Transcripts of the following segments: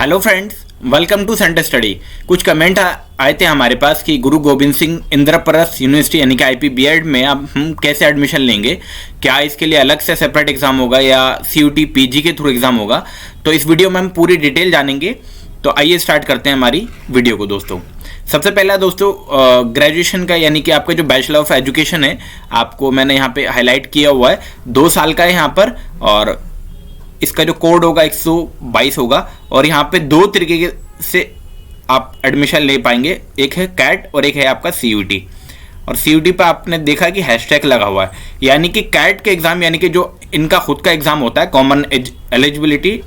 Hello friends, welcome to centre study. कुछ comment आए थे हमारे पास कि गुरु गोविंद सिंह इंद्रप्रस्थ यूनिवर्सिटी यानी कि आईपी बीएड में अब हम कैसे एडमिशन लेंगे, क्या इसके लिए अलग से सेपरेट एग्जाम होगा या सीयूटी पीजी के थ्रू एग्जाम होगा। तो इस वीडियो में हम पूरी डिटेल जानेंगे। तो आइए स्टार्ट करते हैं हमारी वीडियो को दोस्तों। सबसे पहला दोस्तों ग्रेजुएशन का यानी कि आपका जो बैचलर ऑफ एजुकेशन है, आपको मैंने यहाँ पे हाईलाइट किया हुआ है, 2 साल का है यहाँ पर, और इसका जो कोड होगा 122 होगा। और यहाँ पे 2 तरीके से आप एडमिशन ले पाएंगे, एक है कैट और एक है आपका सीयूटी। और सीयूटी पे आपने देखा कि हैशटैग लगा हुआ है, यानी कि कैट के एग्जाम यानी कि जो इनका खुद का एग्जाम होता है, कॉमन एलिजिबिलिटी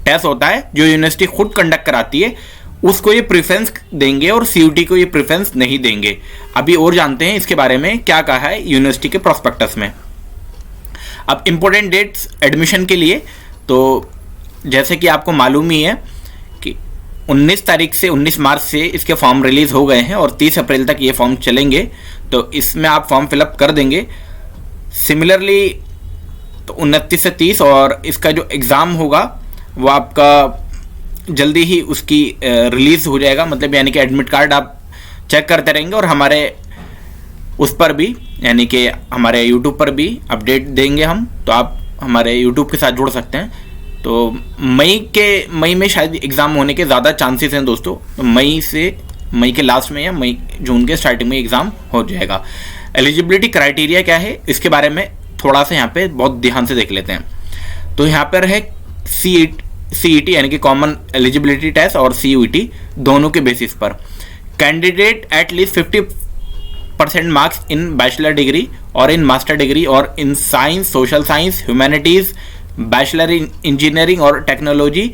टेस्ट होता है जो यूनिवर्सिटी खुद कंडक्ट कराती है, उसको ये प्रेफरेंस देंगे और सीयूटी को ये प्रेफरेंस नहीं देंगे। अभी और जानते हैं इसके बारे में क्या कहा है यूनिवर्सिटी के प्रोस्पेक्टस में। अब इंपॉर्टेंट डेट्स एडमिशन के लिए, तो जैसे कि आपको मालूम ही है कि 19 तारीख से 19 मार्च से इसके फॉर्म रिलीज़ हो गए हैं और 30 अप्रैल तक ये फॉर्म चलेंगे। तो इसमें आप फॉर्म फिलअप कर देंगे। सिमिलरली तो 29 से 30 और इसका जो एग्ज़ाम होगा वो आपका जल्दी ही उसकी रिलीज़ हो जाएगा, मतलब यानी कि एडमिट कार्ड आप चेक करते रहेंगे और हमारे उस पर भी यानी कि हमारे यूट्यूब पर भी अपडेट देंगे हम, तो आप हमारे यूट्यूब के साथ जुड़ सकते हैं। तो मई में शायद एग्ज़ाम होने के ज़्यादा चांसेस हैं दोस्तों। तो मई के लास्ट में या जून के स्टार्टिंग में एग्ज़ाम हो जाएगा। एलिजिबिलिटी क्राइटेरिया क्या है इसके बारे में थोड़ा सा यहाँ पे बहुत ध्यान से देख लेते हैं। तो यहाँ पर है सीईटी यानी कि कॉमन एलिजिबिलिटी टेस्ट और सीयूटी दोनों के बेसिस पर candidate at least 50% marks in bachelor degree और इन मास्टर डिग्री और in science, social science, humanities, bachelor in engineering और technology,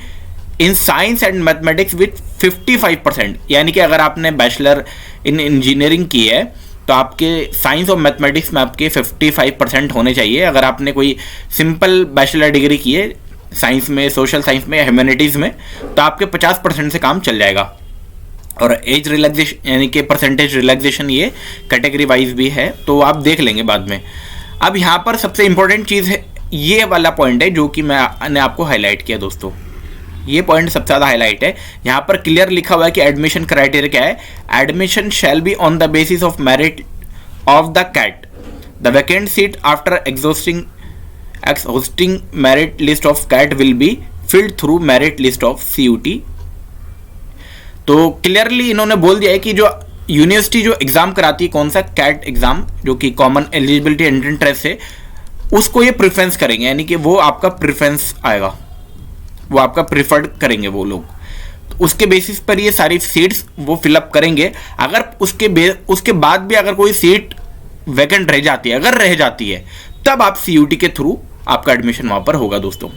in science and mathematics with 55%। यानी कि अगर आपने बैचलर इन इंजीनियरिंग की है तो आपके साइंस और मैथमेटिक्स में आपके 55% होने चाहिए। अगर आपने कोई सिंपल बैचलर डिग्री की है साइंस में, सोशल साइंस में, ह्यूमैनिटीज़ में, तो आपके 50% से काम चल जाएगा। और एज रिलैक्सेशन यानी कि परसेंटेज रिलैक्सेशन ये कैटेगरी वाइज भी है, तो आप देख लेंगे बाद में। अब यहाँ पर सबसे इंपॉर्टेंट चीज़ है, ये वाला पॉइंट है जो कि मैंने आपको हाईलाइट किया दोस्तों। ये पॉइंट सबसे ज़्यादा हाईलाइट है। यहाँ पर क्लियर लिखा हुआ है कि एडमिशन क्राइटेरिया क्या है। Admission shall be on the basis of merit of the CAT, the vacant seat after exhausting merit list of CAT will be filled through merit list of CUT। तो clearly इन्होंने बोल दिया है कि जो university जो एग्जाम कराती है, कौन सा कैट एग्जाम जो कि कॉमन एलिजिबिलिटी एंट्रेंस टेस्ट है, उसको ये प्रेफरेंस करेंगे, यानी कि वो आपका प्रेफरेंस आएगा, वो आपका प्रिफर्ड करेंगे वो लोग। तो उसके बेसिस पर ये सारी सीट्स वो फिलअप करेंगे। अगर उसके बाद भी अगर कोई सीट वैकेंट रह जाती है, अगर रह जाती है, तब आप सीयूटी के थ्रू आपका एडमिशन वहाँ पर होगा दोस्तों।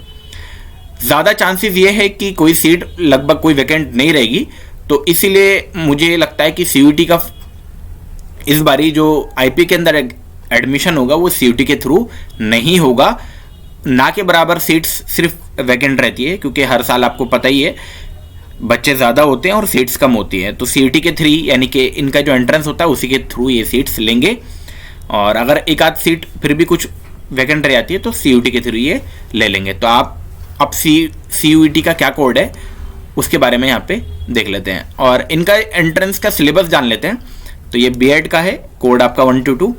ज़्यादा चांसेस ये है कि कोई सीट लगभग कोई वैकेंट नहीं रहेगी, तो इसीलिए मुझे लगता है कि सीयूटी का इस बारी जो आईपी के अंदर एडमिशन होगा वो सीयूटी के थ्रू नहीं होगा। ना के बराबर सीट्स सिर्फ वैकेंट रहती है, क्योंकि हर साल आपको पता ही है बच्चे ज़्यादा होते हैं और सीट्स कम होती हैं। तो सीयूटी के थ्रू यानी कि इनका जो एंट्रेंस होता है उसी के थ्रू ये सीट्स लेंगे। और अगर एक आध सीट फिर भी कुछ वैकेंट रह जाती है तो सीयूटी के थ्रू ये ले लेंगे। तो आप अब सीयूटी का क्या कोड है उसके बारे में यहाँ पे देख लेते हैं और इनका एंट्रेंस का सिलेबस जान लेते हैं। तो ये बीएड का है, कोड आपका 122।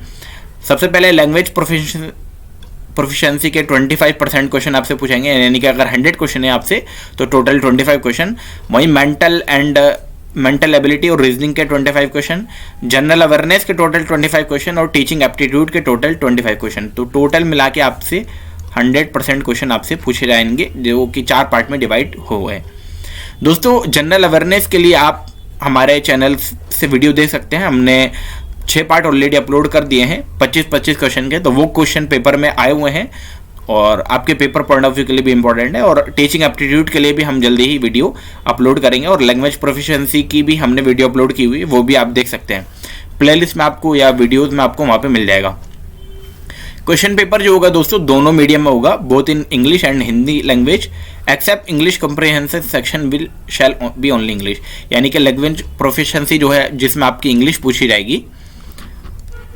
सबसे पहले लैंग्वेज प्रोफिशिएंसी के 25% क्वेश्चन आपसे पूछेंगे, यानी कि अगर 100 क्वेश्चन है आपसे तो टोटल 25 क्वेश्चन। वहीं मेंटल एबिलिटी और रीजनिंग के 25 क्वेश्चन, जनरल अवेयरनेस के टोटल 25 क्वेश्चन और टीचिंग एप्टीट्यूड के टोटल 25 क्वेश्चन। तो टोटल मिला के आपसे 100% क्वेश्चन आपसे पूछे जाएंगे, जो कि 4 पार्ट में डिवाइड हो गए दोस्तों। जनरल अवेयरनेस के लिए आप हमारे चैनल से वीडियो देख सकते हैं, हमने 6 पार्ट ऑलरेडी अपलोड कर दिए हैं 25-25 क्वेश्चन के। तो वो क्वेश्चन पेपर में आए हुए हैं और आपके पेपर पॉइंट ऑफ व्यू के लिए भी इंपॉर्टेंट है। और टीचिंग एप्टीट्यूड के लिए भी हम जल्दी ही वीडियो अपलोड करेंगे और लैंग्वेज प्रोफिशिएंसी की भी हमने वीडियो अपलोड की हुई है, वो भी आप देख सकते हैं। प्लेलिस्ट में आपको या वीडियोज़ में आपको वहाँ पे मिल जाएगा। क्वेश्चन पेपर जो होगा दोस्तों दोनों मीडियम में होगा, both in English and Hindi language, except English comprehensive section will shall be only English. यानी कि लैंग्वेज प्रोफिशिएंसी जो है जिसमें आपकी इंग्लिश पूछी जाएगी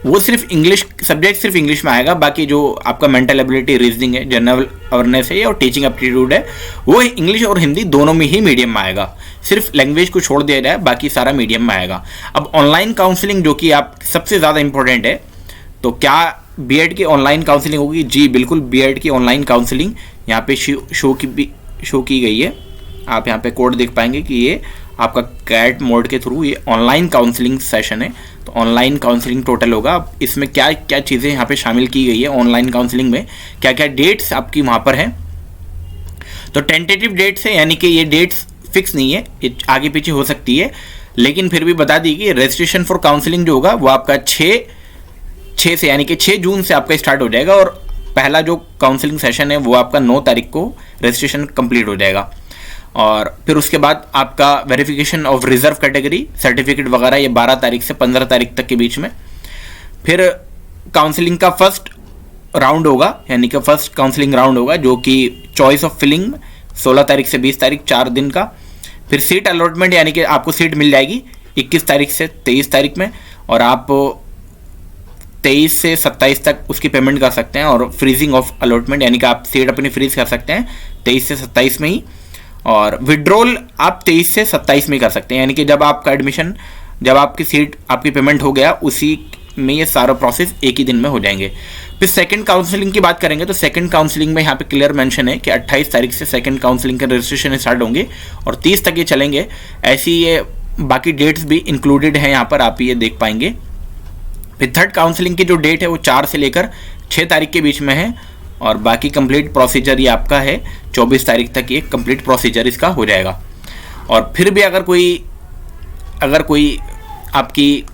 वो सिर्फ इंग्लिश सब्जेक्ट सिर्फ इंग्लिश में आएगा, बाकी जो आपका मेंटल एबिलिटी, रीजनिंग है, जनरल अवेयरनेस है और टीचिंग एप्टीट्यूड है वो इंग्लिश और हिंदी दोनों में ही मीडियम में आएगा। सिर्फ लैंग्वेज को छोड़ दिया जाए, बाकी सारा मीडियम में आएगा। अब ऑनलाइन काउंसलिंग जो कि आप सबसे ज़्यादा इंपॉर्टेंट है, तो क्या बीएड की ऑनलाइन काउंसलिंग होगी? जी बिल्कुल, बीएड की ऑनलाइन काउंसलिंग यहाँ पे शो की गई है। आप यहाँ पे कोड देख पाएंगे कि ये आपका कैट मोड के थ्रू ये ऑनलाइन काउंसलिंग सेशन है। तो ऑनलाइन काउंसलिंग टोटल होगा। इसमें क्या क्या चीज़ें यहाँ पे शामिल की गई है ऑनलाइन काउंसलिंग में, क्या क्या डेट्स आपकी वहाँ पर हैं। तो टेंटेटिव डेट्स है, यानी कि ये डेट्स फिक्स नहीं है, ये आगे पीछे हो सकती है, लेकिन फिर भी बता दी कि रजिस्ट्रेशन फॉर काउंसलिंग जो होगा वो आपका 6 से यानी कि 6 जून से आपका स्टार्ट हो जाएगा और पहला जो काउंसलिंग सेशन है वो आपका 9 तारीख को रजिस्ट्रेशन कंप्लीट हो जाएगा। और फिर उसके बाद आपका verification of reserve category certificate वगैरह ये 12 तारीख से 15 तारीख तक के बीच में। फिर काउंसलिंग का फर्स्ट राउंड होगा, यानी कि फर्स्ट काउंसलिंग राउंड होगा जो कि चॉइस ऑफ फिलिंग 16 तारीख से 20 तारीख 4 दिन का। फिर सीट अलॉटमेंट, यानी कि आपको सीट मिल जाएगी 21 तारीख से 23 तारीख में, और आप 23 से 27 तक उसकी पेमेंट कर सकते हैं। और फ्रीजिंग ऑफ अलॉटमेंट, यानी कि आप सीट अपनी फ्रीज कर सकते हैं 23 से 27 में ही, और विड्रॉल आप 23 से 27 में कर सकते हैं, यानी कि जब आपका एडमिशन, जब आपकी सीट, आपकी पेमेंट हो गया उसी में ये सारा प्रोसेस एक ही दिन में हो जाएंगे। फिर सेकंड काउंसलिंग की बात करेंगे तो सेकंड काउंसलिंग में यहाँ पे क्लियर मेंशन है कि 28 तारीख से सेकंड काउंसलिंग के रजिस्ट्रेशन स्टार्ट होंगे और 30 तक ये चलेंगे। ऐसी ये बाकी डेट्स भी इंक्लूडेड हैं यहाँ पर, आप ये देख पाएंगे। फिर थर्ड काउंसलिंग की जो डेट है वो 4 से लेकर 6 तारीख के बीच में है, और बाकी कंप्लीट प्रोसीजर ये आपका है 24 तारीख तक ये कंप्लीट प्रोसीजर इसका हो जाएगा। और फिर भी अगर कोई आपकी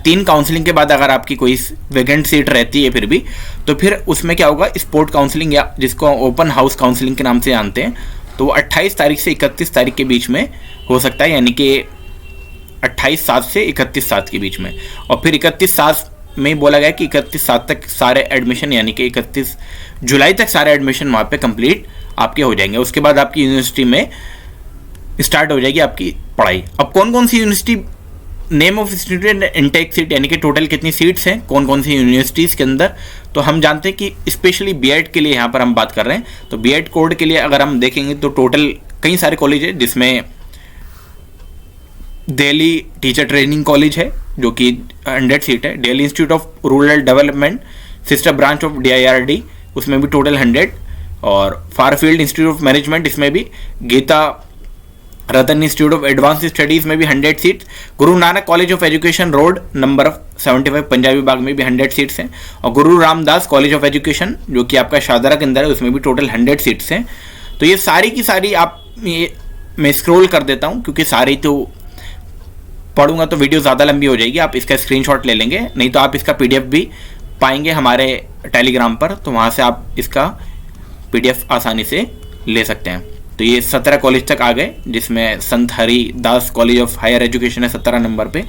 3 काउंसलिंग के बाद अगर आपकी कोई वैकेंट सीट रहती है फिर भी, तो फिर उसमें क्या होगा, स्पोर्ट काउंसलिंग या जिसको ओपन हाउस काउंसलिंग के नाम से जानते हैं, तो वो 28 तारीख से 31 तारीख के बीच में हो सकता है, यानी कि 28/7 से 31/7 के बीच में। और फिर 31/7 में बोला गया कि 31/7 तक सारे एडमिशन, यानी कि 31 जुलाई तक सारे एडमिशन वहाँ पे कंप्लीट आपके हो जाएंगे। उसके बाद आपकी यूनिवर्सिटी में स्टार्ट हो जाएगी आपकी पढ़ाई। अब कौन कौन सी university, name of student intake seat, यानी कि टोटल कितनी सीट्स हैं कौन कौन सी यूनिवर्सिटीज़ के अंदर, तो हम जानते हैं कि स्पेशली बीएड के लिए यहाँ पर हम बात कर रहे हैं। तो बीएड कोड के लिए अगर हम देखेंगे तो टोटल कई सारे कॉलेज है, जिसमें दिल्ली टीचर ट्रेनिंग कॉलेज है जो कि 100 सीट है, Delhi institute of rural development sister branch of DIRD उसमें भी टोटल 100, और फारफील्ड इंस्टीट्यूट ऑफ मैनेजमेंट इसमें भी, Geeta Ratan institute of advance studies में भी 100 seat, Guru Nanak college of education road number 75 Punjabi Bagh में भी 100 सीट्स हैं, और गुरु रामदास कॉलेज ऑफ एजुकेशन जो कि आपका शाहदरा के अंदर है उसमें भी टोटल 100 सीट्स हैं। तो ये सारी की सारी मैं स्क्रॉल कर देता हूँ क्योंकि सारी तो पढ़ूंगा तो वीडियो ज़्यादा लंबी हो जाएगी, आप इसका स्क्रीनशॉट ले लेंगे, नहीं तो आप इसका PDF भी पाएंगे हमारे टेलीग्राम पर, तो वहाँ से आप इसका PDF आसानी से ले सकते हैं। तो ये 17 कॉलेज तक आ गए, जिसमें Sant Haridas college of higher education है 17 नंबर पे।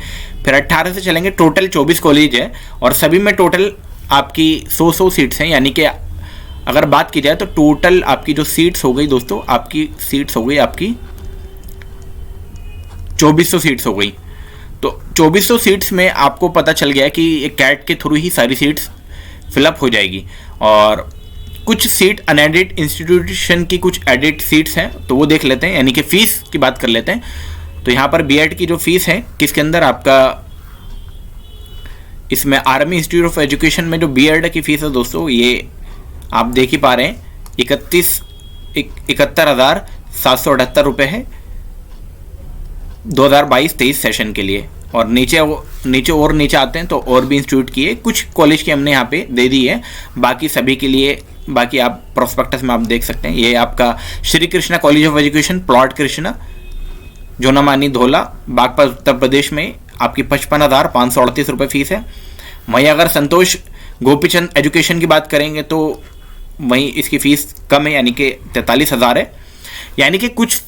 फिर 18 से चलेंगे, टोटल 24 कॉलेज है और सभी में टोटल आपकी 100 सीट्स हैं, यानी कि अगर बात की जाए तो टोटल आपकी जो सीट्स हो गई दोस्तों, आपकी सीट्स हो गई आपकी 2400 सीट्स हो गई। तो 2400 सीट्स में आपको पता चल गया कि ये कैट के थ्रू ही सारी सीट्स फिलअप हो जाएगी, और कुछ सीट अनएडेड इंस्टीट्यूशन की कुछ एडेड सीट्स हैं, तो वो देख लेते हैं, यानी कि फ़ीस की बात कर लेते हैं। तो यहाँ पर बीएड की जो फीस है किसके अंदर, आपका इसमें आर्मी इंस्टीट्यूट ऑफ एजुकेशन में जो बीएड की फ़ीस है दोस्तों, ये आप देख ही पा रहे हैं 71,778 रुपये है 2022-23 सेशन के लिए। और नीचे आते हैं तो और भी इंस्टीट्यूट की है, कुछ कॉलेज की हमने यहाँ पे दे दी है, बाकी सभी के लिए बाकी आप प्रोस्पेक्टस में आप देख सकते हैं। ये आपका Shri Krishna college of education plot Krishna जोनामानी धोला बागपत उत्तर प्रदेश में आपकी 55,538 रुपये फीस है। वहीं अगर संतोष गोपीचंद एजुकेशन की बात करेंगे तो वहीं इसकी फ़ीस कम है, यानी कि 43,000 है। यानी कि कुछ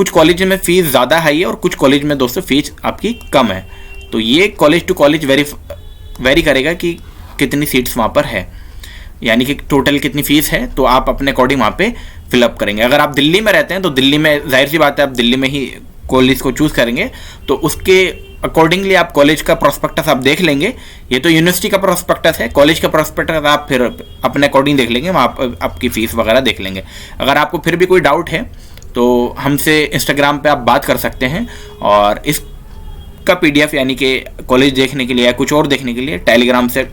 कॉलेज में फ़ीस ज़्यादा हाई है और कुछ कॉलेज में दोस्तों फीस आपकी कम है। तो ये कॉलेज टू कॉलेज वेरी करेगा कि कितनी सीट्स वहाँ पर है, यानी कि टोटल कितनी फ़ीस है, तो आप अपने अकॉर्डिंग वहाँ पे फिलअप करेंगे। अगर आप दिल्ली में रहते हैं तो दिल्ली में जाहिर सी बात है आप दिल्ली में ही कॉलेज को चूज़ करेंगे, तो उसके अकॉर्डिंगली आप कॉलेज का प्रोस्पेक्टस आप देख लेंगे। ये तो यूनिवर्सिटी का प्रोस्पेक्टस है, कॉलेज का प्रोस्पेक्टस आप फिर अपने अकॉर्डिंग देख लेंगे, वहाँ आपकी फ़ीस वगैरह देख लेंगे। अगर आपको फिर भी कोई डाउट है तो हमसे इंस्टाग्राम पे आप बात कर सकते हैं, और इसका PDF यानी कि कॉलेज देखने के लिए या कुछ और देखने के लिए टेलीग्राम से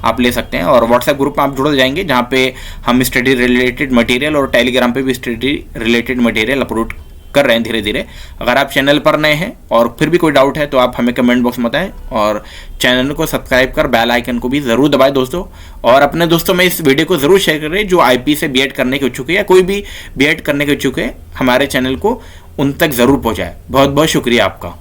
आप ले सकते हैं, और व्हाट्सएप ग्रुप में आप जुड़ जाएंगे जहाँ पे हम स्टडी रिलेटेड मटेरियल और टेलीग्राम पे भी स्टडी रिलेटेड मटेरियल अपलोड कर रहे हैं धीरे धीरे। अगर आप चैनल पर नए हैं और फिर भी कोई डाउट है तो आप हमें कमेंट बॉक्स में बताएं, और चैनल को सब्सक्राइब कर बेल आइकन को भी ज़रूर दबाएं दोस्तों। और अपने दोस्तों में इस वीडियो को ज़रूर शेयर करें जो IP से B.Ed करने के इच्छुक है या कोई भी B.Ed करने के इच्छुक है, हमारे चैनल को उन तक ज़रूर पहुँचाएँ। बहुत बहुत शुक्रिया आपका।